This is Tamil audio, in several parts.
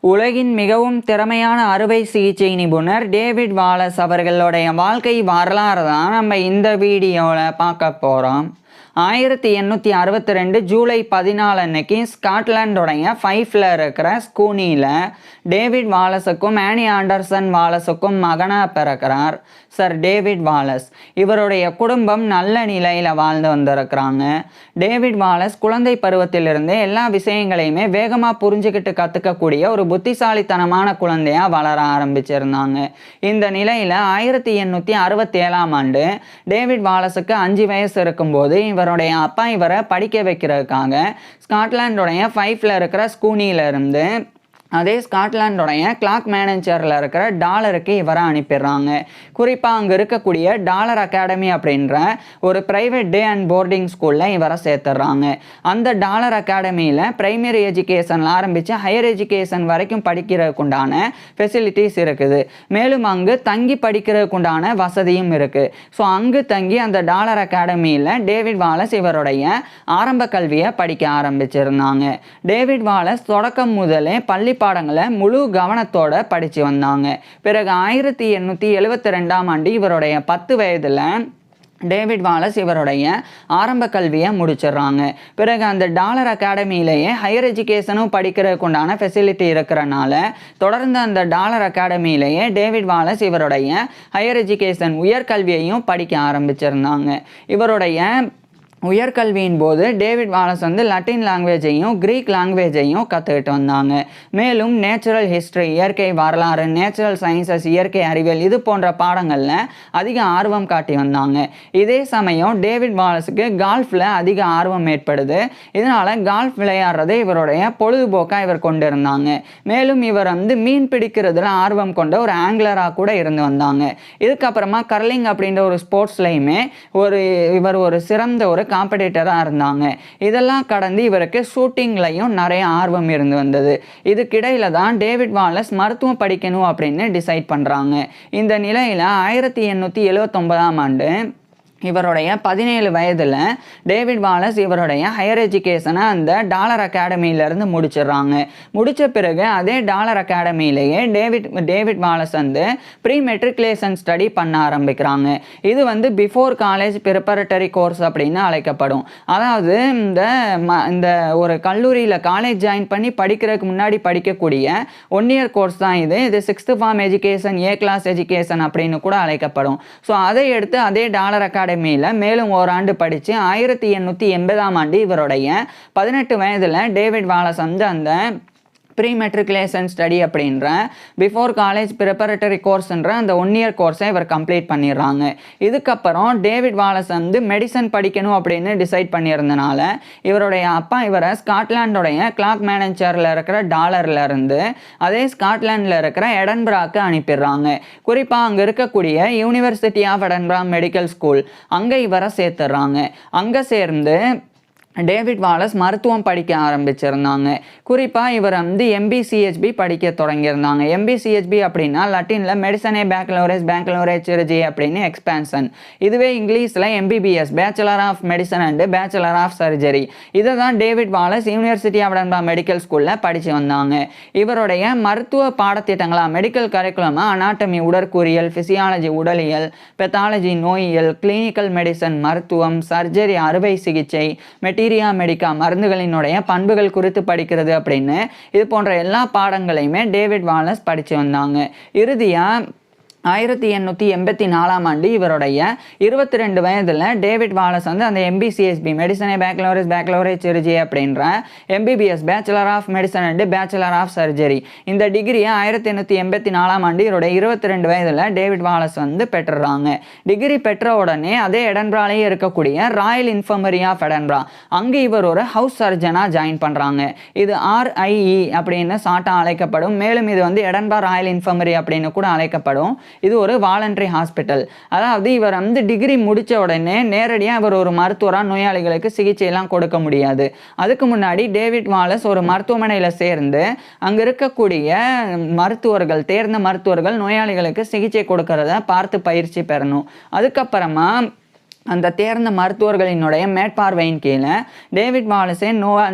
உலகின் மிகவும் திறமையான அறுவை சிகிச்சை நிபுணர் டேவிட் வாலஸ் அவர்களுடைய வாழ்க்கை வரலாறு தான் நம்ம இந்த வீடியோவில் பார்க்க போகிறோம். 1862 ஜூலை 14 அன்னைக்கு ஸ்காட்லாண்டோடைய ஃபைஃபில் இருக்கிற ஸ்கூனியில் டேவிட் வாலஸுக்கும் ஆனி ஆண்டர்சன் வாலஸுக்கும் மகனாக பிறக்கிறார் சர் டேவிட் வாலஸ். இவருடைய குடும்பம் நல்ல நிலையில் வாழ்ந்து வந்திருக்கிறாங்க. டேவிட் வாலஸ் குழந்தை பருவத்திலிருந்தே எல்லா விஷயங்களையுமே வேகமாக புரிஞ்சுக்கிட்டு கற்றுக்கக்கூடிய ஒரு புத்திசாலித்தனமான குழந்தையாக வளர ஆரம்பிச்சிருந்தாங்க. இந்த நிலையில் 1867ஆம் ஆண்டு டேவிட் வாலஸுக்கு 5 வயசு இருக்கும்போது இவருடைய அப்பா இவரை படிக்க வைக்கிறதுக்காக ஸ்காட்லாண்டோடைய ஃபைஃபில் இருக்கிற ஸ்கூனியிலிருந்து அதே ஸ்காட்லாண்டோடைய கிளாக் மேனேஜரில் இருக்கிற டாலருக்கு இவரை அனுப்பிடுறாங்க. குறிப்பாக அங்கே இருக்கக்கூடிய டாலர் அகாடமி அப்படின்ற ஒரு ப்ரைவேட் டே அண்ட் போர்டிங் ஸ்கூலில் இவரை சேர்த்துடுறாங்க. அந்த டாலர் அகாடமியில் ப்ரைமரி எஜுகேஷனில் ஆரம்பித்து ஹையர் எஜுகேஷன் வரைக்கும் படிக்கிறதுக்குண்டான ஃபெசிலிட்டிஸ் இருக்குது. மேலும் அங்கு தங்கி படிக்கிறதுக்குண்டான வசதியும் இருக்குது. ஸோ அங்கு தங்கி அந்த டாலர் அகாடமியில் டேவிட் வாலஸ் இவருடைய ஆரம்ப கல்வியை படிக்க ஆரம்பிச்சிருந்தாங்க. டேவிட் வாலஸ் தொடக்கம் முதலே பள்ளி பாடங்களை முழு கவனத்தோட படித்து வந்தாங்க. பிறகு 1872ஆம் ஆண்டு இவருடைய 10 வயதில் டேவிட் வாலஸ் இவருடைய ஆரம்ப கல்வியை முடிச்சிடுறாங்க. பிறகு அந்த டாலர் அகாடமியிலேயே ஹையர் எஜுகேஷனும் படிக்கிறதுக்குண்டான ஃபெசிலிட்டி இருக்கிறனால தொடர்ந்து அந்த டாலர் அகாடமியிலேயே டேவிட் வாலஸ் இவருடைய ஹையர் எஜுகேஷன் உயர்கல்வியையும் படிக்க ஆரம்பிச்சிருந்தாங்க. இவருடைய உயர்கல்வியின் போது டேவிட் வாலஸ் லட்டின் லாங்குவேஜையும் கிரீக் லாங்குவேஜையும் கற்றுக்கிட்டு வந்தாங்க. மேலும் நேச்சுரல் ஹிஸ்ட்ரி, இயற்கை வரலாறு, நேச்சுரல் சயின்சஸ், இயற்கை அறிவியல் இது போன்ற பாடங்களில் அதிக ஆர்வம் காட்டி வந்தாங்க. இதே சமயம் டேவிட் வாலஸுக்கு கால்ஃபில் அதிக ஆர்வம் ஏற்படுது. இதனால் கால்ஃப் விளையாடுறதை இவருடைய பொழுதுபோக்காக இவர் கொண்டு இருந்தாங்க. மேலும் இவர் மீன் பிடிக்கிறதுல ஆர்வம் கொண்ட ஒரு ஆங்கிலராக கூட இருந்து வந்தாங்க. இதுக்கப்புறமா கர்லிங் அப்படின்ற ஒரு ஸ்போர்ட்ஸ்லையுமே இவர் ஒரு சிறந்த ஒரு காம்படிட்டராக இருந்தாங்க. இதெல்லாம் கடந்து இவருக்கு ஷூட்டிங்லையும் நிறைய ஆர்வம் இருந்து வந்தது. இதுக்கிடையில தான் டேவிட் வாலஸ் மருத்துவம் படிக்கணும் அப்படின்னு டிசைட் பண்ணுறாங்க. இந்த நிலையில் 1879ஆம் ஆண்டு இவருடைய 17 வயதில் டேவிட் வாலஸ் இவருடைய ஹையர் எஜுகேஷனை அந்த டாலர் அகாடமியிலேருந்து முடிச்சிடுறாங்க. முடித்த பிறகு அதே டாலர் அகாடமியிலேயே David Wallace pre matriculation study பண்ண ஆரம்பிக்கிறாங்க. இது பிஃபோர் காலேஜ் ப்ரிப்பரட்டரி கோர்ஸ் அப்படின்னு அழைக்கப்படும். அதாவது இந்த ஒரு கல்லூரியில் காலேஜ் ஜாயின் பண்ணி படிக்கிறதுக்கு முன்னாடி படிக்கக்கூடிய 1 இயர் கோர்ஸ் தான் இது 6th form education, A class education அப்படின்னு கூட அழைக்கப்படும். ஸோ அதை எடுத்து அதே டாலர் அகாடமியில் மேலும் ஓராண்டு படித்து 1880ஆம் ஆண்டு இவருடைய 18 வயதில் டேவிட் வாலஸ் அந்த ப்ரீ மெட்ரிகுலேஷன் ஸ்டடி அப்படின்ற பிஃபோர் காலேஜ் ப்ரிப்பரட்டரி கோர்ஸ்ன்ற அந்த 1 இயர் கோர்ஸை இவர் கம்ப்ளீட் பண்ணிடுறாங்க. இதுக்கப்புறம் டேவிட் வாலஸ் மெடிசன் படிக்கணும் அப்படின்னு டிசைட் பண்ணியிருந்தனால இவருடைய அப்பா இவரை ஸ்காட்லாண்டோடைய கிளாக் மேனேஜரில் இருக்கிற டாலரில் இருந்து அதே ஸ்காட்லாண்டில் இருக்கிற எடன்பராக்கு அனுப்பிடுறாங்க. குறிப்பாக அங்கே இருக்கக்கூடிய university of Edinburgh medical school அங்கே இவரை சேர்த்துடுறாங்க. அங்கே சேர்ந்து டேவிட் வாலஸ் மருத்துவம் படிக்க ஆரம்பிச்சிருந்தாங்க. குறிப்பாக இவர் MBCHB படிக்க தொடங்கியிருந்தாங்க. MBCHB அப்படின்னா லட்டினில் மெடிசனே பேக்கலோரேட் சிர்ஜி அப்படின்னு எக்ஸ்பான்ஷன். இதுவே இங்கிலீஷில் MBBS bachelor of medicine and bachelor of surgery. இதை தான் David Wallace university of Edinburgh medical ஸ்கூலில் படித்து வந்தாங்க. இவருடைய மருத்துவ பாடத்திட்டங்களாக மெடிக்கல் கரிக்குலமாக அனாட்டமி உடற்கூறியல், ஃபிசியாலஜி உடலியல், பெத்தாலஜி நோயியல், கிளினிக்கல் மெடிசன் மருத்துவம், சர்ஜரி அறுவை சிகிச்சை, மெட்டீரியா மெடிக்கா மருந்துகளினுடைய பண்புகள் குறித்து படிக்கிறது அப்படின்னு இது போன்ற எல்லா பாடங்களையுமே டேவிட் வாலஸ் படித்து வந்தாங்க. இறுதியாக 1884ஆம் ஆண்டு இவருடைய 22 வயதில் டேவிட் வாலஸ் அந்த MBCHB மெடிசனே பேக்கலோரேட் சிர்ஜி அப்படின்ற MBBS bachelor of medicine and bachelor of surgery இந்த டிகிரியை 1884ஆம் ஆண்டு இவருடைய 22 வயதில் டேவிட் வாலஸ் பெற்றுறாங்க. டிகிரி பெற்ற உடனே அதே எடன்பராலேயே இருக்கக்கூடிய ராயல் இன்ஃபர்மரி ஆஃப் எடன்பரா அங்கே இவர் ஒரு ஹவுஸ் சர்ஜனாக ஜாயின் பண்ணுறாங்க. இது RIE அப்படின்னு ஷார்ட்டாக அழைக்கப்படும். மேலும் இது எடன்பரா ராயல் இன்ஃபர்மரி அப்படின்னு கூட அழைக்கப்படும். இது ஒரு வாலண்டரி ஹாஸ்பிட்டல். அதாவது இவர் டிகிரி முடித்த உடனே நேரடியாக இவர் ஒரு மருத்துவராக நோயாளிகளுக்கு சிகிச்சையெல்லாம் கொடுக்க முடியாது. அதுக்கு முன்னாடி டேவிட் வாலஸ் ஒரு மருத்துவமனையில் சேர்ந்து அங்கே இருக்கக்கூடிய தேர்ந்த மருத்துவர்கள் நோயாளிகளுக்கு சிகிச்சை கொடுக்கறத பார்த்து பயிற்சி பெறணும். அதுக்கப்புறமா அந்த தேர்ந்த மருத்துவர்களினுடைய மேற்பார்வையின் கீழே டேவிட் வாலஸே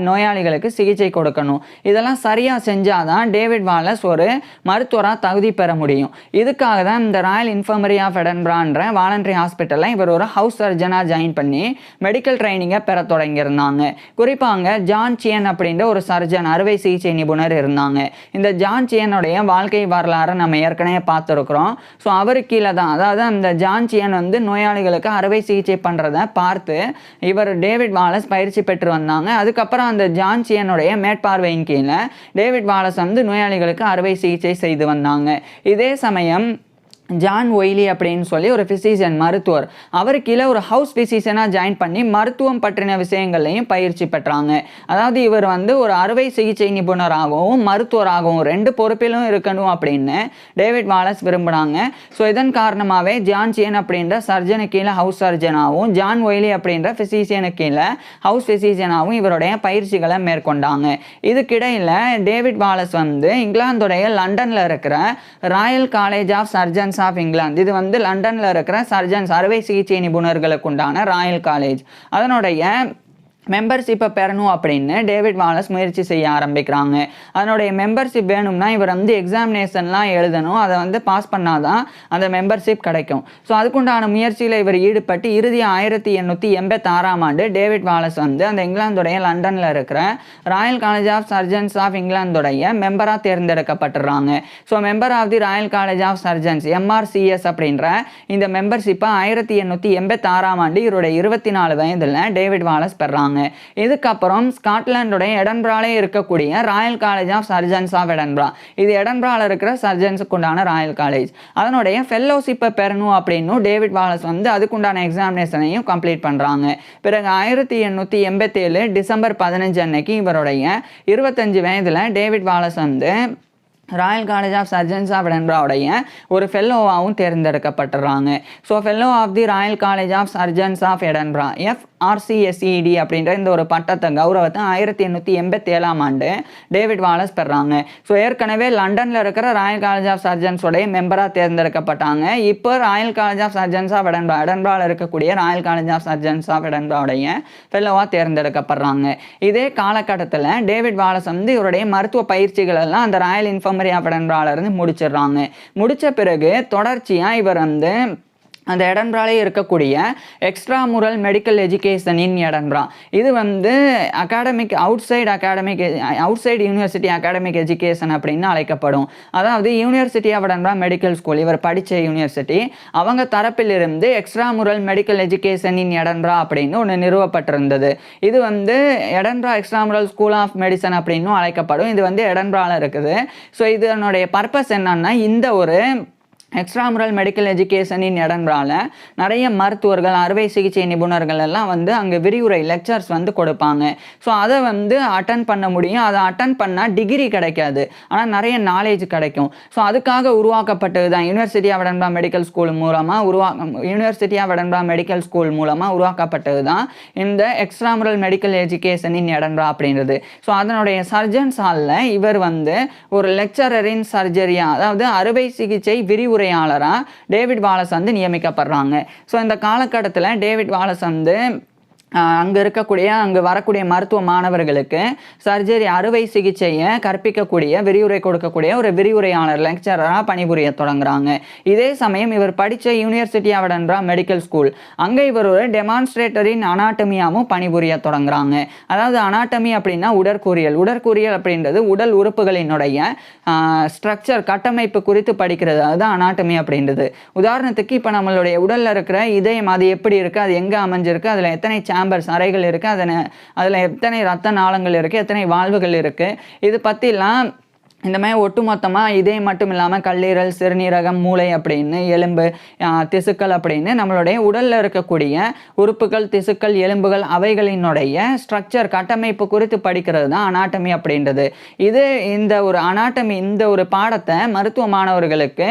நோயாளிகளுக்கு சிகிச்சை கொடுக்கணும். இதெல்லாம் சரியாக செஞ்சால் தான் டேவிட் வாலஸ் ஒரு மருத்துவராக தகுதி பெற முடியும். இதுக்காக தான் இந்த ராயல் இன்ஃபர்மரி ஆஃப் எடன்பரான்ற வாலண்டரி ஹாஸ்பிட்டலில் இவர் ஒரு ஹவுஸ் சர்ஜனாக ஜாயின் பண்ணி மெடிக்கல் ட்ரைனிங்கை பெற தொடங்கியிருந்தாங்க. குறிப்பாக ஜான் சியன் அப்படின்ற ஒரு சர்ஜன் அறுவை சிகிச்சை நிபுணர் இருந்தாங்க. இந்த ஜான் சியனுடைய வாழ்க்கை வரலாறு நம்ம ஏற்கனவே பார்த்துருக்குறோம். ஸோ அவரு கீழே தான், அதாவது அந்த ஜான் சியன் வந்து நோயாளிகளுக்கு அறுவை சிகிச்சை பண்றத பார்த்து இவர் டேவிட் வாலஸ் பயிற்சி பெற்று வந்தாங்க. அதுக்கப்புறம் அந்த ஜான் சியனுடைய மேற்பார்வையின் கீழே டேவிட் வாலஸ் வந்து நோயாளிகளுக்கு அறுவை சிகிச்சை செய்து வந்தாங்க. இதே சமயம் ஜான் ஒய்லி அப்படின்னு சொல்லி ஒரு ஃபிசிஷியன் மருத்துவர், அவர் கீழே ஒரு ஹவுஸ் ஃபிசிஷியனாக ஜாயின் பண்ணி மருத்துவம் பற்றின விஷயங்களையும் பயிற்சி பெற்றாங்க. அதாவது இவர் வந்து ஒரு அறுவை சிகிச்சை நிபுணராகவும் மருத்துவராகவும் 2 பொறுப்பிலும் இருக்கணும் அப்படின்னு டேவிட் வாலஸ் விரும்பினாங்க. ஸோ இதன் காரணமாகவே ஜான் சியன் அப்படின்ற சர்ஜனுக்கு கீழே ஹவுஸ் சர்ஜனாகவும் ஜான் ஒய்லி அப்படின்ற ஃபிசிஷியனுக்கு கீழே ஹவுஸ் ஃபிசிஷியனாகவும் இவருடைய பயிற்சிகளை மேற்கொண்டாங்க. இதுக்கிடையில் டேவிட் வாலஸ் வந்து இங்கிலாந்துடைய லண்டனில் இருக்கிற Royal college of surgeons of England, இது வந்து லண்டனில் இருக்கிற சர்ஜன்ஸ் அறுவை சிகிச்சை நிபுணர்களுக்கு உண்டான ராயல் காலேஜ், அதனுடைய மெம்பர்ஷிப்பை பெறணும் அப்படின்னு டேவிட் வாலஸ் முயற்சி செய்ய ஆரம்பிக்கிறாங்க. அதனுடைய மெம்பர்ஷிப் வேணும்னா இவர் வந்து எக்ஸாமினேஷன்லாம் எழுதணும், அதை வந்து பாஸ் பண்ணாதான் அந்த மெம்பர்ஷிப் கிடைக்கும். ஸோ அதுக்குண்டான முயற்சியில் இவர் ஈடுபட்டு இறுதி 1886ஆம் ஆண்டு டேவிட் வாலஸ் வந்து அந்த இங்கிலாந்துடைய லண்டனில் இருக்கிற Royal college of surgeons of இங்கிலாந்துடைய மெம்பராக தேர்ந்தெடுக்கப்பட்டுறாங்க. So member of the Royal college of Surgeons MRCS அப்படின்ற இந்த மெம்பர்ஷிப்பை 1886ஆம் ஆண்டு இவருடைய 24 வயதில் டேவிட் வாலஸ் பெறாங்க. இதுக்கப்புறம் ஸ்காட்லாண்டுடைய எடன்பராலே இருக்கக்கூடிய Royal college of surgeons of Edinburgh, இது எடன்பரால இருக்கிற சர்ஜன்ஸுக்கு உண்டான ராயல் காலேஜ், அதனுடைய ஃபெல்லோஷிப்பை பெறணும் அப்படின்னு டேவிட் வாலஸ் வந்து அதுக்குண்டான எக்ஸாமினேஷனையும் கம்ப்ளீட் பண்றாங்க. பிறகு 1887 டிசம்பர் 15 அன்னைக்கு இவருடைய 25 வயதுல டேவிட் வாலஸ் வந்து Royal college of surgeons of எடன்பராவுடைய ஒரு ஃபெல்லோவாகவும் தேர்ந்தெடுக்கப்பட்டுறாங்க. So fellow of the Royal college of surgeons of Edinburgh FRCSED அப்படின்ற இந்த ஒரு பட்டத்தை கௌரவத்தை 1887ஆம் ஆண்டு டேவிட் வாலஸ் பெறாங்க. ஸோ ஏற்கனவே லண்டனில் இருக்கிற ராயல் காலேஜ் ஆஃப் சர்ஜன்ஸோடைய மெம்பராக தேர்ந்தெடுக்கப்பட்டாங்க. இப்போ Royal college of surgeons of எடன்பராவில் இருக்கக்கூடிய Royal college of surgeons of எடன்பராவுடைய ஃபெல்லோவாக தேர்ந்தெடுக்கப்படுறாங்க. இதே காலகட்டத்தில் டேவிட் வாலஸ் வந்து இவருடைய மருத்துவ பயிற்சிகள் எல்லாம் அந்த ராயல் இன்ஃபர்மரி ஆஃப் எடன்பரால இருந்து முடிச்சிடுறாங்க. முடிச்ச பிறகு தொடர்ச்சியாக இவர் வந்து அந்த எடன்பராலே இருக்கக்கூடிய extra mural medical education in Edinburgh, இது வந்து outside university academic education அப்படின்னு அழைக்கப்படும். அதாவது university of Edinburgh medical school, இவர் படித்த யூனிவர்சிட்டி, அவங்க தரப்பிலிருந்து extra mural medical education in Edinburgh அப்படின்னு ஒன்று நிறுவப்பட்டிருந்தது. இது வந்து Edinburgh extra mural school of medicine அப்படின்னு அழைக்கப்படும். இது வந்து எடன்பரால இருக்குது. ஸோ இதனுடைய பர்பஸ் என்னன்னா, இந்த ஒரு எக்ஸ்ட்ராமுரல் மெடிக்கல் எஜுகேஷன் இன் எடன்பரால நிறைய மருத்துவர்கள் அறுவை சிகிச்சை நிபுணர்கள் எல்லாம் வந்து அங்கே விரிவுரை லெக்சர்ஸ் வந்து கொடுப்பாங்க. ஸோ அதை வந்து அட்டன் பண்ண முடியும். அதை அட்டன் பண்ணால் டிகிரி கிடைக்காது, ஆனால் நிறைய நாலேஜ் கிடைக்கும். ஸோ அதுக்காக உருவாக்கப்பட்டது தான் university of Edinburgh medical school மூலமாக உருவாக்கப்பட்டது தான் இந்த எக்ஸ்ட்ராமுரல் மெடிக்கல் எஜுகேஷன் இன் எடன்பரா அப்படின்றது. ஸோ அதனுடைய சர்ஜன்ஸ் ஹாலில் இவர் வந்து ஒரு லெக்சரரின் சர்ஜரியா, அதாவது அறுவை சிகிச்சை விரிவுரையாளராக டேவிட் வாலஸ் வந்து நியமிக்கப்படுறாங்க. ஸோ இந்த காலகட்டத்தில் டேவிட் வாலஸ் வந்து அங்கே வரக்கூடிய மருத்துவ மாணவர்களுக்கு சர்ஜரி அறுவை சிகிச்சையை கற்பிக்கக்கூடிய விரிவுரை கொடுக்கக்கூடிய ஒரு விரிவுரையாளர் லெக்சரராக பணிபுரிய தொடங்குறாங்க. இதே சமயம் இவர் படித்த university of Edinburgh medical school, அங்கே இவர் ஒரு டெமான்ஸ்ட்ரேட்டரின் அனாட்டமியாகவும் பணிபுரிய தொடங்குறாங்க. அதாவது அனாட்டமி அப்படின்னா உடற்கூறியல் அப்படின்றது உடல் உறுப்புகளினுடைய ஸ்ட்ரக்சர் கட்டமைப்பு குறித்து படிக்கிறது, அதுதான் அனாட்டமி அப்படின்றது. உதாரணத்துக்கு இப்போ நம்மளுடைய உடலில் இருக்கிற இதயம், அது எப்படி இருக்குது, அது எங்கே அமைஞ்சிருக்கு, அதில் எத்தனை சாம்பர்ஸ் அறைகள் இருக்குது, அதில் எத்தனை ரத்த நாளங்கள் இருக்குது, எத்தனை வால்வுகள் இருக்குது, இது பற்றிலாம் இந்த மாதிரி ஒட்டுமொத்தமாக இதே மட்டும் இல்லாமல் கல்லீரல், சிறுநீரகம், மூளை அப்படின்னு எலும்பு, திசுக்கள் அப்படின்னு நம்மளுடைய உடலில் இருக்கக்கூடிய உறுப்புகள், திசுக்கள், எலும்புகள் அவைகளினுடைய ஸ்ட்ரக்சர் கட்டமைப்பு குறித்து படிக்கிறது தான் அனாட்டமி அப்படின்றது. இந்த ஒரு பாடத்தை மருத்துவ மாணவர்களுக்கு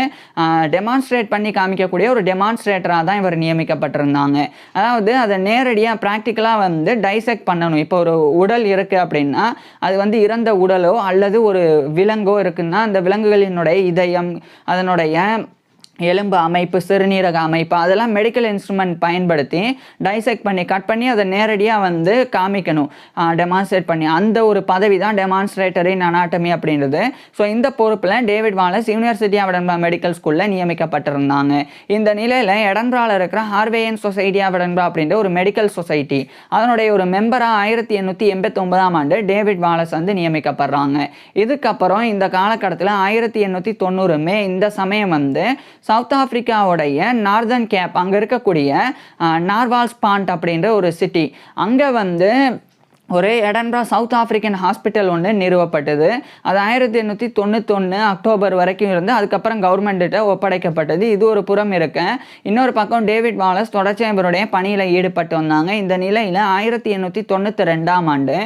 டெமான்ஸ்ட்ரேட் பண்ணி காமிக்கக்கூடிய ஒரு டெமான்ஸ்ட்ரேட்டராக தான் இவர் நியமிக்கப்பட்டிருந்தாங்க. அதாவது அதை நேரடியாக ப்ராக்டிக்கலாக வந்து டைசெக்ட் பண்ணணும். இப்போ ஒரு உடல் இருக்குது அப்படின்னா அது வந்து இறந்த உடலோ அல்லது ஒரு விலங்கோ இருக்குன்னா அந்த விலங்குகளினுடைய இதயம், அதனுடைய எலும்பு அமைப்பு, சிறுநீரக அமைப்பு அதெல்லாம் மெடிக்கல் இன்ஸ்ட்ருமெண்ட் பயன்படுத்தி டைசெக்ட் பண்ணி கட் பண்ணி அதை நேரடியாக வந்து காமிக்கணும், டெமான்ஸ்ட்ரேட் பண்ணி. அந்த ஒரு பதவி தான் டெமான்ஸ்ட்ரேட்டர் இன் அனாட்டமி அப்படின்றது. ஸோ இந்த பொறுப்பில் David Wallace university of Edinburgh medical ஸ்கூலில் நியமிக்கப்பட்டிருந்தாங்க. இந்த நிலையில் எடன்பராவில் இருக்கிற ஹார்வேயன் சொசைட்டி ஆஃப் எடன்பரா அப்படின்ற ஒரு மெடிக்கல் சொசைட்டி அதனுடைய ஒரு மெம்பராக 1889ஆம் ஆண்டு டேவிட் வாலஸ் வந்து நியமிக்கப்படுறாங்க. இதுக்கப்புறம் இந்த காலகட்டத்தில் 1890 மே இந்த சமயம் வந்து சவுத் ஆப்பிரிக்காவுடைய நார்தர்ன் கேப் அங்கே இருக்கக்கூடிய நார்வால்ஸ் பாண்ட் அப்படின்ற ஒரு சிட்டி அங்கே வந்து ஒரு எடன்பரா சவுத் ஆப்பிரிக்கன் ஹாஸ்பிட்டல் ஒன்று நிறுவப்பட்டது. அது 1891 அக்டோபர் வரைக்கும் இருந்து அதுக்கப்புறம் கவர்மெண்ட்டிட்ட ஒப்படைக்கப்பட்டது. இது ஒரு புறம் இருக்க, இன்னொரு பக்கம் டேவிட் வாலஸ் தொடர்ச்சியாக இவருடைய பணியில் ஈடுபட்டு வந்தாங்க. இந்த நிலையில் 1892ஆம் ஆண்டு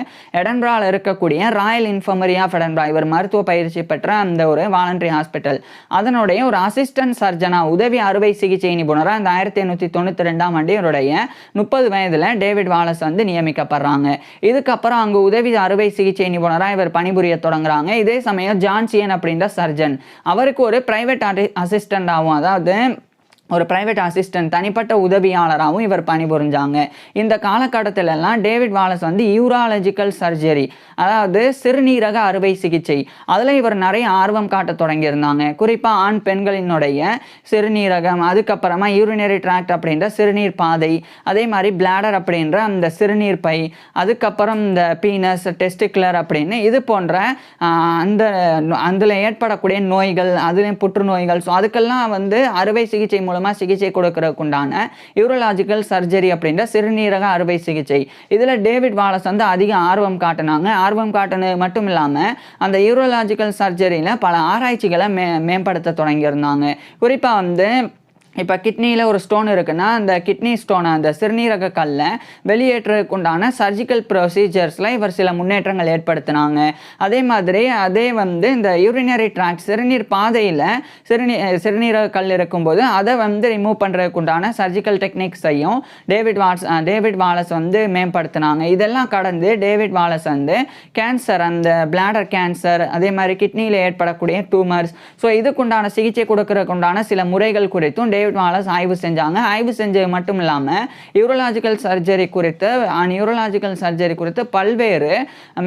எடன்பராவில் இருக்கக்கூடிய ராயல் இன்ஃபர்மரி ஆஃப் எடன்பரா, இவர் மருத்துவ பயிற்சி பெற்ற அந்த ஒரு வாலண்டரி ஹாஸ்பிட்டல் அதனுடைய ஒரு அசிஸ்டன்ட் சர்ஜனா, உதவி அறுவை சிகிச்சை நிபுணராக இந்த 1892ஆம் ஆண்டு இவருடைய 30 வயதில் டேவிட் வாலஸ் வந்து நியமிக்கப்படுறாங்க. இதுக்கப்புறம் அங்கே உதவி அறுவை சிகிச்சை நிபுணராக இவர் பணிபுரிய தொடங்குறாங்க. இதே சமயம் ஜான்சியன் அப்படின்ற சர்ஜன் அவருக்கு ஒரு பிரைவேட் அசிஸ்டண்ட் ஆகும், அதாவது ஒரு பிரைவேட் அசிஸ்டன்ட் தனிப்பட்ட உதவியாளராகவும் இவர் பணிபுரிஞ்சாங்க. இந்த காலகட்டத்திலெல்லாம் டேவிட் வாலஸ் வந்து யூராலஜிக்கல் சர்ஜரி, அதாவது சிறுநீரக அறுவை சிகிச்சை அதில் இவர் நிறைய ஆர்வம் காட்ட தொடங்கியிருந்தாங்க. குறிப்பாக ஆண் பெண்களினுடைய சிறுநீரகம், அதுக்கப்புறமா யூரினரி ட்ராக்ட் அப்படின்ற சிறுநீர் பாதை, அதே மாதிரி பிளாடர் அப்படின்ற அந்த சிறுநீர் பை, அதுக்கப்புறம் இந்த பீனஸ், டெஸ்டிகுலர் அப்படின்னு இது போன்ற அதில் ஏற்படக்கூடிய நோய்கள், அதுலேயும் புற்றுநோய்கள், ஸோ அதுக்கெல்லாம் வந்து அறுவை சிகிச்சை மூலம் சிகிச்சை கொடுக்கறதுக்குண்டான யூரோலாஜிக்கல் சர்ஜரி அப்படின்ற சிறுநீரக அறுவை சிகிச்சை இதில் டேவிட் வாலஸ் வந்து அதிக ஆர்வம் காட்டினாங்க. ஆர்வம் காட்டினது மட்டும் இல்லாமல் அந்த யூரோலாஜிக்கல் சர்ஜரியில் பல ஆராய்ச்சிகளை மேம்படுத்த தொடங்கியிருந்தாங்க. குறிப்பாக வந்து இப்போ கிட்னியில் ஒரு ஸ்டோன் இருக்குன்னா அந்த கிட்னி ஸ்டோனை, அந்த சிறுநீரக கல்லை வெளியேற்றுறதுக்கு உண்டான சர்ஜிக்கல் ப்ரொசீஜர்ஸில் இவர் சில முன்னேற்றங்கள் ஏற்படுத்தினாங்க. அதே மாதிரி வந்து இந்த யூரினரி ட்ராக்ட் சிறுநீர் பாதையில் சிறுநீரக கல் இருக்கும்போது அதை வந்து ரிமூவ் பண்ணுறதுக்கு உண்டான சர்ஜிக்கல் டெக்னிக்ஸையும் டேவிட் வாலஸ் வந்து மேம்படுத்தினாங்க. இதெல்லாம் கடந்து டேவிட் வாலஸ் வந்து கேன்சர், அந்த பிளாடர் கேன்சர், அதே மாதிரி கிட்னியில் ஏற்படக்கூடிய டியூமர்ஸ், ஸோ இதுக்குண்டான சிகிச்சை கொடுக்கறதுக்கு உண்டான சில முறைகள் குறித்தும் டேவிட் வாலஸ் ஆய்வு செஞ்சாங்க. ஆய்வு செஞ்சது மட்டும் இல்லாமல் யூரோலாஜிக்கல் சர்ஜரி குறித்து பல்வேறு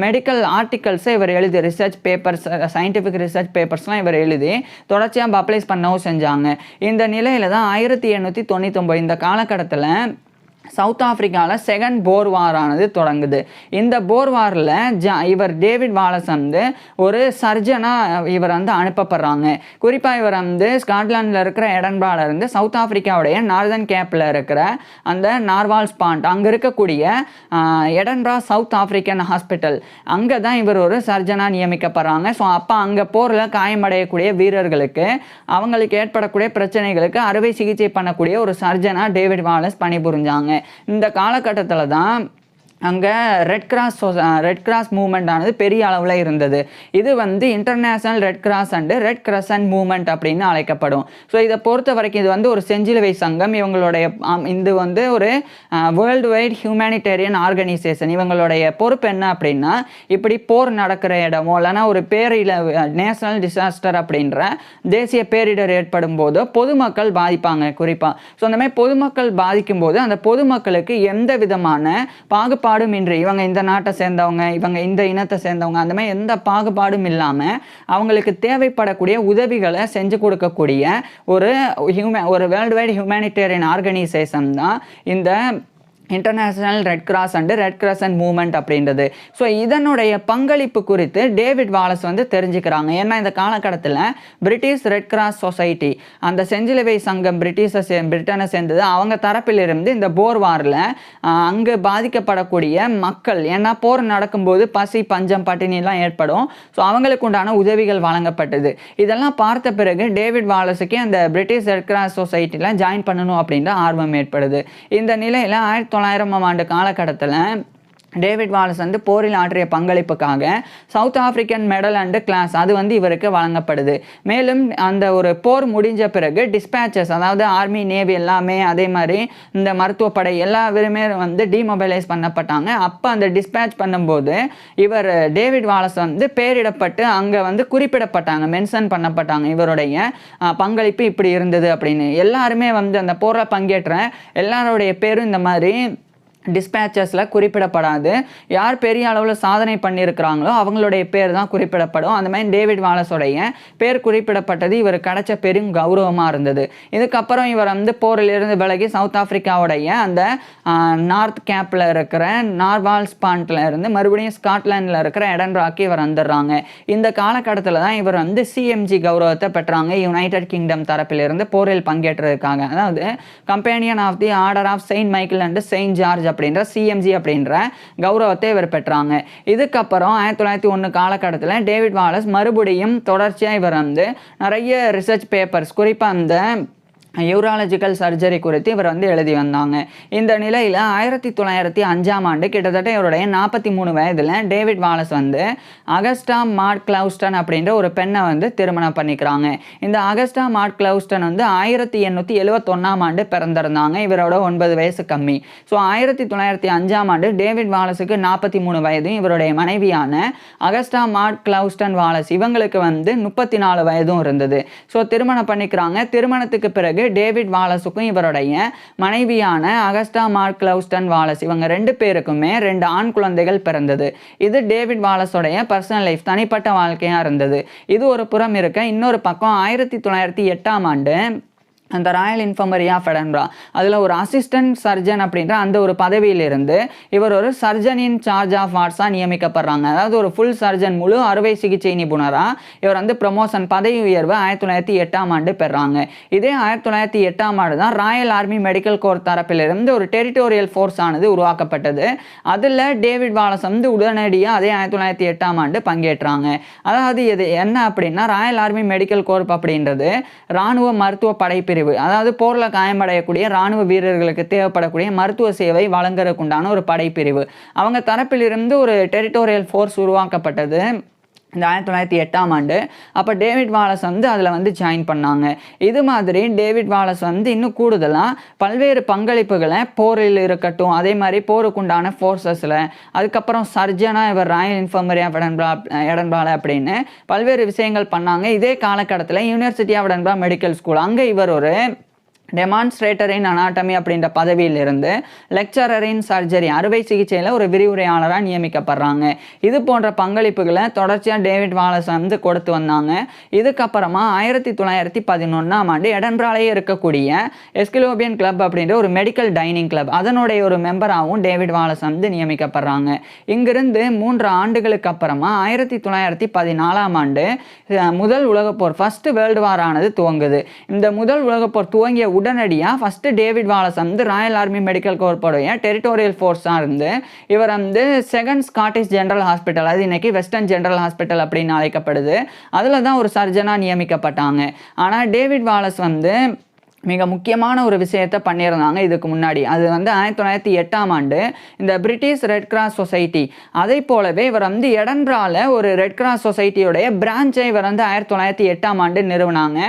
மெடிக்கல் ஆர்டிகல்ஸை இவர் எழுதி ரிசர்ச் பேப்பர்ஸ், சயின்டிஃபிக் ரிசர்ச் பேப்பர்ஸ்லாம் இவர் எழுதி தொடர்ச்சியாக பப்ளிஷ் பண்ணவும் செஞ்சாங்க. இந்த நிலையில் தான் 1899 இந்த காலகட்டத்தில் சவுத் ஆப்பிரிக்காவில் செகண்ட் போர் வார் ஆனது தொடங்குது. இந்த போர் வாரில் இவர் டேவிட் வாலஸ் வந்து ஒரு சர்ஜனாக இவர் வந்து அனுப்பப்படுறாங்க. குறிப்பாக இவர் வந்து ஸ்காட்லாண்டில் இருக்கிற எடன்பராவில் இருந்து சவுத் ஆப்பிரிக்காவுடைய நார்தர்ன் கேப்பில் இருக்கிற அந்த நார்வால்ஸ் பாண்ட் அங்கே இருக்கக்கூடிய எடன்பரா சவுத் ஆப்பிரிக்கன் ஹாஸ்பிட்டல் அங்கே தான் இவர் ஒரு சர்ஜனாக நியமிக்கப்படுறாங்க. ஸோ அப்போ அங்கே போரில் காயமடையக்கூடிய வீரர்களுக்கு அவங்களுக்கு ஏற்படக்கூடிய பிரச்சனைகளுக்கு அறுவை சிகிச்சை பண்ணக்கூடிய ஒரு சர்ஜனாக டேவிட் வாலஸ் பணிபுரிஞ்சாங்க. இந்த காலகட்டத்தில் தான் அங்கே ரெட் கிராஸ் மூவ்மெண்ட் ஆனது பெரிய அளவில் இருந்தது. இது வந்து international red cross and red crescent movement அப்படின்னு அழைக்கப்படும். ஸோ இதை பொறுத்த வரைக்கும் இது வந்து ஒரு செஞ்சிலுவை சங்கம். இவங்களுடைய இது வந்து ஒரு வேர்ல்டு வைட் ஹியூமனிடேரியன் ஆர்கனைசேஷன். இவங்களுடைய பொறுப்பு என்ன அப்படின்னா, இப்படி போர் நடக்கிற இடமோ இல்லைனா ஒரு நேஷனல் டிசாஸ்டர் அப்படின்ற தேசிய பேரிடர் ஏற்படும் போது பொதுமக்கள் பாதிப்பாங்க குறிப்பாக. ஸோ அந்த மாதிரி பொதுமக்கள் பாதிக்கும் போது அந்த பொதுமக்களுக்கு எந்த விதமான பாகுபாடும் இன்றி, இவங்க இந்த நாட்டை சேர்ந்தவங்க, இவங்க இந்த இனத்தை சேர்ந்தவங்க, அந்த மாதிரி எந்த பாகுபாடும் இல்லாமல் அவங்களுக்கு தேவைப்படக்கூடிய உதவிகளை செஞ்சு கொடுக்கக்கூடிய ஒரு வேர்ல்டு வைட் ஹியூமனிடேரியன் ஆர்கனைசேஷன் தான் இந்த international red cross and red crescent movement அப்படின்றது. ஸோ இதனுடைய பங்களிப்பு குறித்து டேவிட் வாலஸ் வந்து தெரிஞ்சுக்கிறாங்க. ஏன்னா இந்த காலகட்டத்தில் பிரிட்டிஷ் ரெட் கிராஸ் சொசைட்டி, அந்த செஞ்சிலுவை சங்கம் பிரிட்டனை சேர்ந்தது, அவங்க தரப்பிலிருந்து இந்த போர் வாரில் அங்கு பாதிக்கப்படக்கூடிய மக்கள், ஏன்னா போர் நடக்கும்போது பசி, பஞ்சம், பட்டினிலாம் ஏற்படும். ஸோ அவங்களுக்கு உண்டான உதவிகள் வழங்கப்பட்டது. இதெல்லாம் பார்த்த பிறகு டேவிட் வாலஸுக்கு அந்த பிரிட்டிஷ் ரெட் கிராஸ் சொசைட்டியில் ஜாயின் பண்ணணும் அப்படின்ற ஆர்வம் ஏற்படுது. இந்த நிலையில் 1900ஆம் ஆண்டு காலகட்டத்தில் டேவிட் வாலஸ் வந்து போரில் ஆற்றிய பங்களிப்புக்காக South African medal and clasp அது வந்து இவருக்கு வழங்கப்படுது. மேலும் அந்த ஒரு போர் முடிஞ்ச பிறகு டிஸ்பேச்சஸ், அதாவது ஆர்மி நேவி எல்லாமே, அதே மாதிரி இந்த மருத்துவப்படை எல்லாருமே வந்து டிமொபைலைஸ் பண்ணப்பட்டாங்க. அப்போ அந்த டிஸ்பேச் பண்ணும்போது இவர் டேவிட் வாலஸ் வந்து பேரிடப்பட்டு அங்கே வந்து குறிப்பிடப்பட்டாங்க, மென்ஷன் பண்ணப்பட்டாங்க, இவருடைய பங்களிப்பு இப்படி இருந்தது அப்படின்னு. எல்லாருமே வந்து அந்த போரில் பங்கேற்ற எல்லாருடைய பேரும் இந்த மாதிரி டிஸ்பேச்சஸில் குறிப்பிடப்படாது. யார் பெரிய அளவில் சாதனை பண்ணியிருக்கிறாங்களோ அவங்களுடைய பேர் தான் குறிப்பிடப்படும். அந்த மாதிரி டேவிட் வாலஸோடைய பேர் குறிப்பிடப்பட்டது இவர் கிடைச்ச பெரும் கௌரவமாக இருந்தது. இதுக்கப்புறம் இவர் வந்து போரிலிருந்து விலகி சவுத் ஆப்பிரிக்காவுடைய அந்த நார்த் கேப்பில் இருக்கிற நார்வால்ஸ் பாயிண்ட்ல இருந்து மறுபடியும் ஸ்காட்லாண்டில் இருக்கிற எடன்பிராக்கு இவர் வந்துடுறாங்க. இந்த காலகட்டத்தில் தான் இவர் வந்து சிஎம்ஜி கௌரவத்தை பெற்றாங்க, யுனைடெட் கிங்டம் தரப்பிலிருந்து போரில் பங்கேற்றதுக்காக. அதாவது companion of the order of Saint Michael and Saint George அப்படின்ற சிஎம்ஜி அப்படின்ற கௌரவத்தை இவர் பெற்றாங்க. இதுக்கப்புறம் 1901 காலகட்டத்தில் டேவிட் வாலஸ் மறுபடியும் தொடர்ச்சியாக இவர் வந்து நிறைய ரிசர்ச் பேப்பர்ஸ், குறிப்பாக அந்த யூராலஜிக்கல் சர்ஜரி குறித்து இவர் வந்து எழுதி வந்தாங்க. இந்த நிலையில் 1905ஆம் ஆண்டு கிட்டத்தட்ட இவருடைய 43 வயதில் டேவிட் வாலஸ் வந்து அகஸ்டா மாட் கிளவுஸ்டன் அப்படின்ற ஒரு பெண்ணை வந்து திருமணம் பண்ணிக்கிறாங்க. இந்த அகஸ்டா மாட் கிளவுஸ்டன் வந்து 1871ஆம் ஆண்டு பிறந்திருந்தாங்க. இவரோட 9 வயசு கம்மி. ஸோ 1905ஆம் ஆண்டு டேவிட் வாலஸுக்கு 43 வயது. இவருடைய மனைவியான அகஸ்டா மாட் கிளவுஸ்டன் வாலஸ் இவங்களுக்கு வந்து 34 வயதும் இருந்தது. ஸோ திருமணம் பண்ணிக்கிறாங்க. திருமணத்துக்கு பிறகு டேவிட் வாலஸுக்கும் இவருடைய மனைவியான அகஸ்டா மாட் கிளவுஸ்டன் வாலஸ் இவங்க 2 பேருக்குமே 2 ஆண் குழந்தைகள் பிறந்தது. இது டேவிட் வாலஸோடைய பர்சனல் லைஃப், தனிப்பட்ட வாழ்க்கையா இருந்தது. இது ஒரு புறம் இருக்க, இன்னொரு பக்கம் 1908ஆம் ஆண்டு அந்த ராயல் இன்ஃபர்மரி ஆஃப் எடன்பரா அதில் ஒரு அசிஸ்டன்ட் சர்ஜன் அப்படின்ற அந்த ஒரு பதவியிலிருந்து இவர் ஒரு சர்ஜன் இன் சார்ஜ் ஆஃப் வார்ட்ஸாக நியமிக்கப்படுறாங்க. அதாவது ஒரு ஃபுல் சர்ஜன், முழு அறுவை சிகிச்சை நிபுணராக இவர் வந்து ப்ரமோஷன், பதவி உயர்வு 1908ஆம் ஆண்டு பெறாங்க. இதே 1908ஆம் ஆண்டு தான் ராயல் ஆர்மி மெடிக்கல் கோர் தரப்பிலிருந்து ஒரு டெரிட்டோரியல் ஃபோர்ஸ் ஆனது உருவாக்கப்பட்டது. அதில் டேவிட் வாலஸ் வந்து உடனடியாக அதே 1908ஆம் ஆண்டு பங்கேற்றாங்க. அதாவது இது என்ன அப்படின்னா, ராயல் ஆர்மி மெடிக்கல் கோர் அப்படின்றது இராணுவ மருத்துவ படைப்பிரிவு, அதாவது போர்ல காயமடையக்கூடிய ராணுவ வீரர்களுக்கு தேவைப்படக்கூடிய மருத்துவ சேவை வழங்குறதுக்குண்டான ஒரு படைப்பிரிவு. அவங்க தரப்பிலிருந்து ஒரு டெரிட்டோரியல் ஃபோர்ஸ் உருவாக்கப்பட்டது இந்த 1908ஆம் ஆண்டு. அப்போ டேவிட் வாலஸ் வந்து அதில் வந்து ஜாயின் பண்ணாங்க. இது மாதிரி டேவிட் வாலஸ் வந்து இன்னும் கூடுதலாக பல்வேறு பங்களிப்புகளை போரில் இருக்கட்டும், அதே மாதிரி போருக்குண்டான ஃபோர்ஸஸில், அதுக்கப்புறம் சர்ஜனாக இவர் ராயல் இன்ஃபர்மரி ஆஃப் எடன்பரா அப்படின்னு பல்வேறு விஷயங்கள் பண்ணாங்க. இதே காலகட்டத்தில் university of Edinburgh medical school, அங்கே இவர் ஒரு டெமான்ஸ்ட்ரேட்டர் இன் அனாட்டமி அப்படின்ற பதவியிலிருந்து லெக்சரர் இன் சர்ஜரி, அறுவை சிகிச்சையில் ஒரு விரிவுரையாளராக நியமிக்கப்படுறாங்க. இது போன்ற பங்களிப்புகளை தொடர்ச்சியாக டேவிட் வாலஸ் வந்து கொடுத்து வந்தாங்க. இதுக்கப்புறமா 1911ஆம் ஆண்டு எடன்பராலேயே இருக்கக்கூடிய எஸ்கிலோபியன் கிளப் அப்படின்ற ஒரு மெடிக்கல் டைனிங் கிளப், அதனுடைய ஒரு மெம்பராகவும் டேவிட் வாலஸ் வந்து நியமிக்கப்படுறாங்க. இங்கிருந்து 3 ஆண்டுகளுக்கு அப்புறமா 1914ஆம் ஆண்டு முதல் உலகப்போர், ஃபர்ஸ்ட் வேர்ல்டு வார் ஆனது துவங்குது. இந்த முதல் உலகப்போர் துவங்கிய உடனடியாக ஃபர்ஸ்ட் டேவிட் வாலஸ் வந்து ராயல் ஆர்மி மெடிக்கல் கோர்ப்போடைய டெரிட்டோரியல் ஃபோர்ஸாக இருந்து இவர் வந்து செகண்ட் ஸ்காட்டிஷ் ஜெனரல் ஹாஸ்பிட்டல், அது இன்னைக்கு வெஸ்டர்ன் ஜெனரல் ஹாஸ்பிட்டல் அப்படின்னு அழைக்கப்படுது, அதில் தான் ஒரு சர்ஜனாக நியமிக்கப்பட்டாங்க. ஆனால் டேவிட் வாலஸ் வந்து மிக முக்கியமான ஒரு விஷயத்தை பண்ணியிருந்தாங்க இதுக்கு முன்னாடி. அது வந்து 1908ஆம் ஆண்டு இந்த பிரிட்டிஷ் ரெட் கிராஸ் சொசைட்டி, அதை போலவே இவர் வந்து எடன்பரால ஒரு ரெட் கிராஸ் சொசைட்டியோடைய பிரான்ச்சை இவர் வந்து 1908ஆம் ஆண்டு நிறுவனாங்க.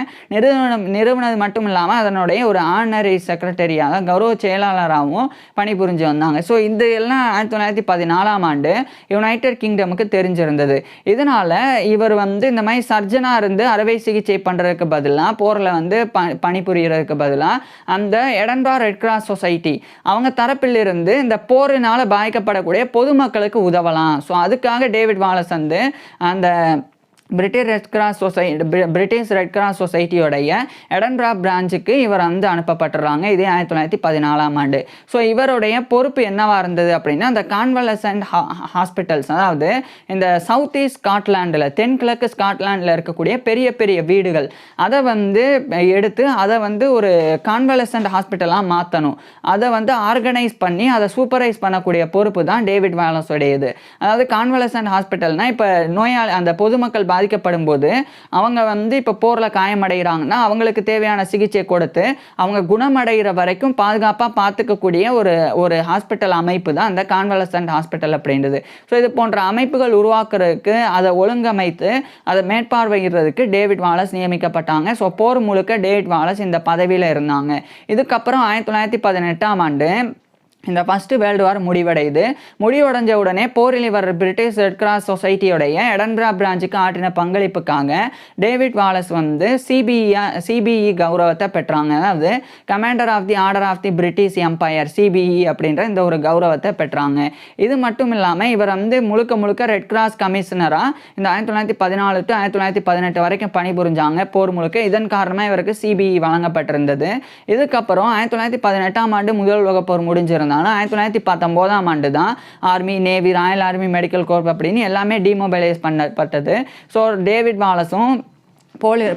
நிறுவனது மட்டும் இல்லாமல் அதனுடைய ஒரு ஆனரி செக்ரட்டரியாக, கௌரவ செயலாளராகவும் பணிபுரிஞ்சு வந்தாங்க. ஸோ இது எல்லாம் 1914ஆம் ஆண்டு யுனைடெட் கிங்டமுக்கு தெரிஞ்சிருந்தது. இதனால் இவர் வந்து இந்த மாதிரி சர்ஜனாக இருந்து அறுவை சிகிச்சை பண்ணுறதுக்கு பதிலாக, போரில் வந்து பணிபுரிகிறது பதிலாக அந்த எடன்பரா ரெட் கிராஸ் சொசைட்டி அவங்க தரப்பிலிருந்து இந்த போரினால் பாதிக்கப்படக்கூடிய பொதுமக்களுக்கு உதவலாம். ஸோ அதுக்காக டேவிட் வாலஸ் வந்து அந்த பிரிட்டிஷ் ரெட் கிராஸ் சொசைட்டியோடைய எடன்பரா பிரான்ச்சுக்கு இவர் வந்து அனுப்பப்பட்டுறாங்க. இதே 1914ஆம் ஆண்டு. ஸோ இவருடைய பொறுப்பு என்னவா இருந்தது அப்படின்னா, அந்த கான்வலசன்ட் ஹாஸ்பிட்டல்ஸ், அதாவது இந்த சவுத் ஈஸ்ட் ஸ்காட்லாண்டில், தென்கிழக்கு ஸ்காட்லாண்டில் இருக்கக்கூடிய பெரிய பெரிய வீடுகள், அதை வந்து எடுத்து அதை வந்து ஒரு கான்வலசன்ட் ஹாஸ்பிட்டலாக மாற்றணும். அதை வந்து ஆர்கனைஸ் பண்ணி அதை சூப்பரைஸ் பண்ணக்கூடிய பொறுப்பு தான் டேவிட் வாலஸ் உடையது. அதாவது கான்வலசன்ட் ஹாஸ்பிட்டல்னால் இப்போ நோயாளி, அந்த பொதுமக்கள் பாதிக்கப்படும் போது அவங்க வந்து இப்போ போரில் காயமடைகிறாங்கன்னா அவங்களுக்கு தேவையான சிகிச்சை கொடுத்து அவங்க குணமடைகிற வரைக்கும் பாதுகாப்பாக பார்த்துக்கக்கூடிய ஒரு ஒரு ஹாஸ்பிட்டல் அமைப்பு தான் அந்த கான்வலசன்ட் ஹாஸ்பிட்டல் அப்படின்றது. ஸோ இது போன்ற அமைப்புகள் உருவாக்குறதுக்கு அதை ஒழுங்கமைத்து அதை மேற்பார்வையிடுறதுக்கு டேவிட் வாலஸ் நியமிக்கப்பட்டாங்க. ஸோ போர் முழுக்க டேவிட் வாலஸ் இந்த பதவியில் இருந்தாங்க. இதுக்கப்புறம் 1918ஆம் ஆண்டு இந்த ஃபஸ்ட்டு வேர்ல்டு வார் முடிவடைஞ்ச உடனே போரில் வர பிரிட்டிஷ் ரெட் கிராஸ் சொசைட்டியோடைய எடன்பரா பிரான்ச்சுக்கு ஆற்றின பங்களிப்புக்காக டேவிட் வாலஸ் வந்து சிபிஇ கௌரவத்தை பெற்றாங்க. அதாவது Commander of the order of the British Empire CBE அப்படின்ற இந்த ஒரு கௌரவத்தை பெற்றாங்க. இது மட்டும் இல்லாமல் இவர் வந்து முழுக்க ரெட் கிராஸ் கமிஷனராக இந்த 1914 to 1918 வரைக்கும் பணிபுரிஞ்சாங்க போர் முழுக்க. இதன் காரணமாக இவருக்கு சிபிஇ வழங்கப்பட்டிருந்தது. இதுக்கப்புறம் 1918ஆம் ஆண்டு முதல் உலகப் போர் முடிஞ்சிருந்தாங்க. 1919ஆம் ஆண்டு தான் army, navy, Royal army, medical corp அப்படின்னு எல்லாமே டிமொபைலைஸ் பண்ணப்பட்டது. ஸோ டேவிட் வாலஸும்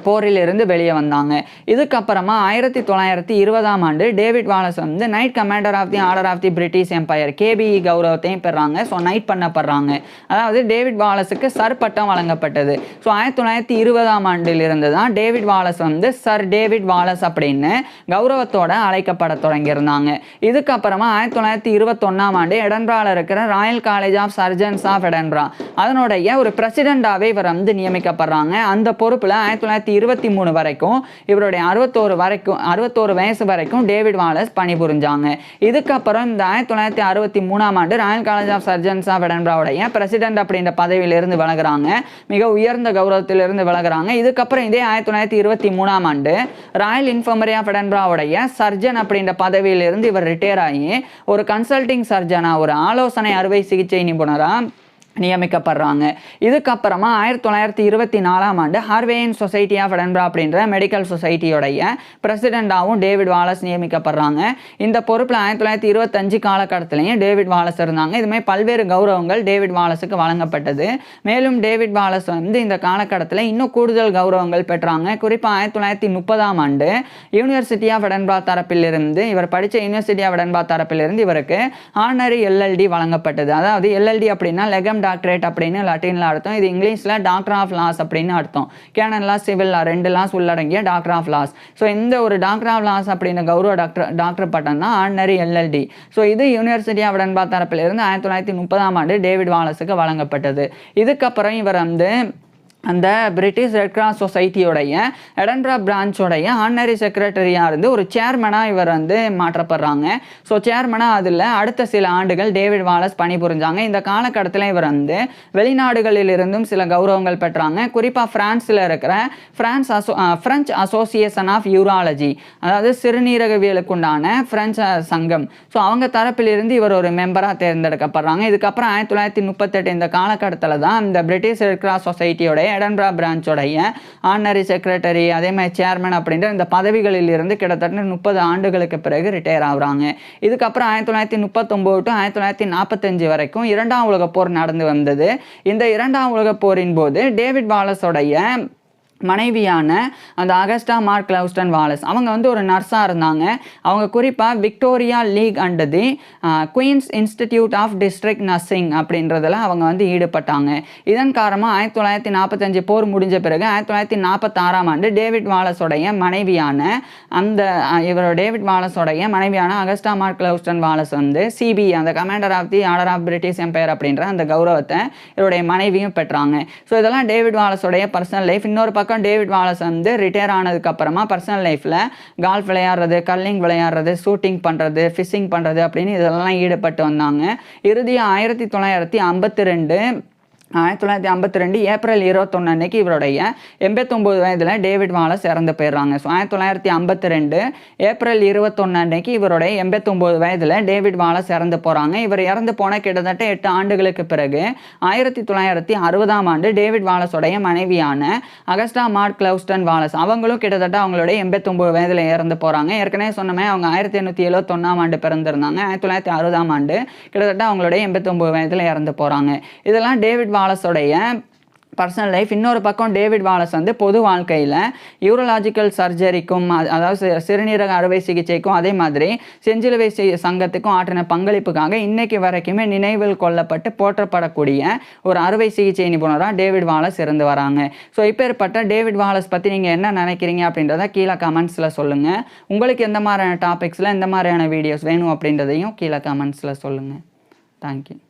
போரிலிருந்து வெளியே வந்தாங்க. இதுக்கப்புறமா 1920ஆம் ஆண்டு டேவிட் வாலஸ் வந்து Knight Commander of the order of the British Empire KBE கௌரவத்தையும் பெறாங்க. ஸோ நைட் பண்ணப்படுறாங்க. அதாவது டேவிட் வாலஸுக்கு சர் பட்டம் வழங்கப்பட்டது. ஸோ 1920ஆம் ஆண்டிலிருந்து தான் டேவிட் வாலஸ் வந்து சர் டேவிட் வாலஸ் அப்படின்னு கௌரவத்தோட அழைக்கப்பட தொடங்கியிருந்தாங்க. இதுக்கப்புறமா 1921ஆம் ஆண்டு எடன்பராவில் இருக்கிற Royal college of surgeons of Edinburgh அதனுடைய ஒரு பிரசிடெண்டாகவே இவர் வந்து நியமிக்கப்படுறாங்க. அந்த பொறுப்பில் 1923 வரைக்கும் இவருடைய 61 வயசு வரைக்கும் டேவிட் வாலஸ் பணிபுரிஞ்சாங்க. இதுக்கப்புறம் இந்த 1963ஆம் ஆண்டு Royal college of surgeons of எடன்பராவுடைய பிரசிடென்ட் அப்படின்ற பதவியிலிருந்து விலகுறாங்க. மிக உயர்ந்த கௌரவத்திலிருந்து விலகுறாங்க. இதுக்கப்புறம் இதே 1923ஆம் ஆண்டு ராயல் இன்ஃபர்மரி ஆஃப் எடன்பராவுடைய சர்ஜன் அப்படின்ற பதவியிலிருந்து இவர் ரிட்டையர் ஆகி ஒரு கன்சல்டிங் சர்ஜனா, ஒரு ஆலோசனை அறுவை சிகிச்சை நிபுணராக நியமிக்கப்படுறாங்க. இதுக்கப்புறமா 1924ஆம் ஆண்டு ஹார்வேயன் சொசைட்டி ஆஃப் எடன்பரா அப்படின்ற மெடிக்கல் சொசைட்டியோடைய பிரசிடெண்டாகவும் டேவிட் வாலஸ் நியமிக்கப்படுறாங்க. இந்த பொறுப்பில் 1925 காலகட்டத்திலையும் டேவிட் வாலஸ் இருந்தாங்க. இதுமாதிரி பல்வேறு கௌரவங்கள் டேவிட் வாலஸுக்கு வழங்கப்பட்டது. மேலும் டேவிட் வாலஸ் வந்து இந்த காலகட்டத்தில் இன்னும் கூடுதல் கௌரவங்கள் பெற்றாங்க. குறிப்பாக 1930ஆம் ஆண்டு யூனிவர்சிட்டி ஆஃப் எடன்பரா தரப்பிலிருந்து இவர் படித்த யூனிவர்சிட்டி ஆஃப் எடன்பரா தரப்பிலிருந்து இவருக்கு ஆனரி எல்எல்டி வழங்கப்பட்டது. அதாவது எல்எல்டி அப்படின்னா லெகம் டாக்டரேட் அப்படின்னு லட்டின்ல அர்த்தம். இது இங்கிலீஷ்ல டாக்டர் ஆஃப் லாஸ் அப்படின்னு அர்த்தம். Canon laws, civil law, 2 laws உள்ளடங்கிய டாக்டர் ஆஃப் லாஸ். ஸோ இந்த ஒரு டாக்டர் ஆஃப் லாஸ் அப்படின்ற கௌரவ டாக்டர் பட்டம் தான் ஆர்டினரி எல்எல்டி. ஸோ இது யூனிவர்சிட்டி ஆஃப் எடன்பரா தரப்பிலிருந்து 1930ஆம் ஆண்டு டேவிட் வாலஸுக்கு வழங்கப்பட்டது. இதுக்கப்புறம் இவர் வந்து அந்த பிரிட்டிஷ் ரெட் கிராஸ் சொசைட்டியோடைய எடன்பரா பிரான்ச்சோடைய ஆனரி செக்ரட்டரியாக இருந்து ஒரு சேர்மனாக இவர் வந்து மாற்றப்படுறாங்க. ஸோ சேர்மனாக அதில் அடுத்த சில ஆண்டுகள் டேவிட் வாலஸ் பணிபுரிஞ்சாங்க. இந்த காலகட்டத்தில் இவர் வந்து வெளிநாடுகளிலிருந்தும் சில கௌரவங்கள் பெற்றாங்க. குறிப்பாக ஃப்ரான்ஸில் இருக்கிற ஃப்ரெஞ்ச் அசோசியேஷன் ஆஃப் யூராலஜி, அதாவது சிறுநீரகவியலுக்குண்டான ஃப்ரெஞ்ச் சங்கம், ஸோ அவங்க தரப்பிலிருந்து இவர் ஒரு மெம்பராக தேர்ந்தெடுக்கப்படுறாங்க. இதுக்கப்புறம் 1938 இந்த காலகட்டத்தில் தான் இந்த பிரிட்டிஷ் ரெட் கிராஸ் சொசைட்டியோட எடன்பரா பிரான்ச்சோடைய ஆனரி செக்ரட்டரி, அதே மாதிரி சேர்மன் அப்படின்ற இந்த பதவிகளில் இருந்து கிட்டத்தட்ட 30 ஆண்டுகளுக்கு பிறகு ரிட்டையர் ஆகுறாங்க. இதுக்கப்புறம் 1939 to 1945 வரைக்கும் 2ஆம் உலகப் போர் நடந்து வந்தது. இந்த 2ஆம் உலகப் போரின் போது டேவிட் வாலஸோடைய மனைவியான அந்த அகஸ்டா மார்க் லவ்ஸ்டன் வாலஸ் அவங்க வந்து ஒரு நர்ஸாக இருந்தாங்க. அவங்க குறிப்பாக Victoria League and the Queen's Institute of District Nursing அப்படின்றதில் அவங்க வந்து ஈடுபட்டாங்க. இதன் காரணமாக 1945 போர் முடிஞ்ச பிறகு 1946ஆம் ஆண்டு டேவிட் வாலஸோடைய மனைவியான டேவிட் வாலஸோடைய மனைவியான அகஸ்டா மார்க் லவ்ஸ்டன் வாலஸ் வந்து சிபிஇ, அந்த commander of the order of British Empire அப்படின்ற அந்த கௌரவத்தை இவருடைய மனைவியும் பெற்றாங்க. ஸோ இதெல்லாம் டேவிட் வாலஸோடைய பர்சனல் லைஃப். இன்னொரு பக்கம் டேவிட் வாலஸ் வந்து ரிட்டையர் ஆனதுக்கு அப்புறமா பர்சனல் லைஃப்ல கால்ஃப் விளையாடுறது, கர்லிங் விளையாடுறது, ஷூட்டிங் பண்றது, ஃபிஷிங் பண்றது அப்படின்னு இதெல்லாம் ஈடுபட்டு வந்தாங்க. இறுதியாக 1952 ஏப்ரல் 21 அன்னைக்கு இவருடைய 89 வயதில் டேவிட் வாலஸ் இறந்து போயிடுறாங்க. ஸோ 1952 ஏப்ரல் 21 அன்னைக்கு இவருடைய 89 வயதில் டேவிட் வாலஸ் இறந்து போகிறாங்க. இவர் இறந்து போன கிட்டத்தட்ட 8 ஆண்டுகளுக்கு பிறகு 1960ஆம் ஆண்டு டேவிட் வாலஸோடைய மனைவியான அகஸ்டா மார்க் லவ்ஸ்டன் வாலஸ் அவங்களும் கிட்டத்தட்ட அவங்களுடைய 89 வயதில் இறந்து போகிறாங்க. ஏற்கனவே சொன்னமே அவங்க 1871ஆம் ஆண்டு பிறந்திருந்தாங்க. 1960ஆம் ஆண்டு கிட்டத்தட்ட அவங்களுடைய 89 வயதில் இறந்து போகிறாங்க. இதெல்லாம் டேவிட் வாலஸோடைய பர்சனல் லைஃப். இன்னொரு பக்கம் டேவிட் வாலஸ் வந்து பொது வாழ்க்கையில் யூரோலாஜிக்கல் சர்ஜரிக்கும் அதாவது சிறுநீரக அறுவை சிகிச்சைக்கும் அதே மாதிரி செஞ்சிலுவை சங்கத்துக்கும் ஆற்றின பங்களிப்புக்காக இன்னைக்கு வரைக்குமே நினைவில் கொள்ளப்பட்டு போற்றப்படக்கூடிய ஒரு அறுவை சிகிச்சை நிபுணராக டேவிட் வாலஸ் இருந்து வராங்க. ஸோ இப்பேற்பட்ட டேவிட் வாலஸ் பற்றி நீங்கள் என்ன நினைக்கிறீங்க அப்படின்றத கீழே கமெண்ட்ஸில் சொல்லுங்கள். உங்களுக்கு எந்த மாதிரியான டாபிக்ஸில் எந்த மாதிரியான வீடியோஸ் வேணும் அப்படின்றதையும் கீழே கமெண்ட்ஸில் சொல்லுங்கள். தேங்க்யூ.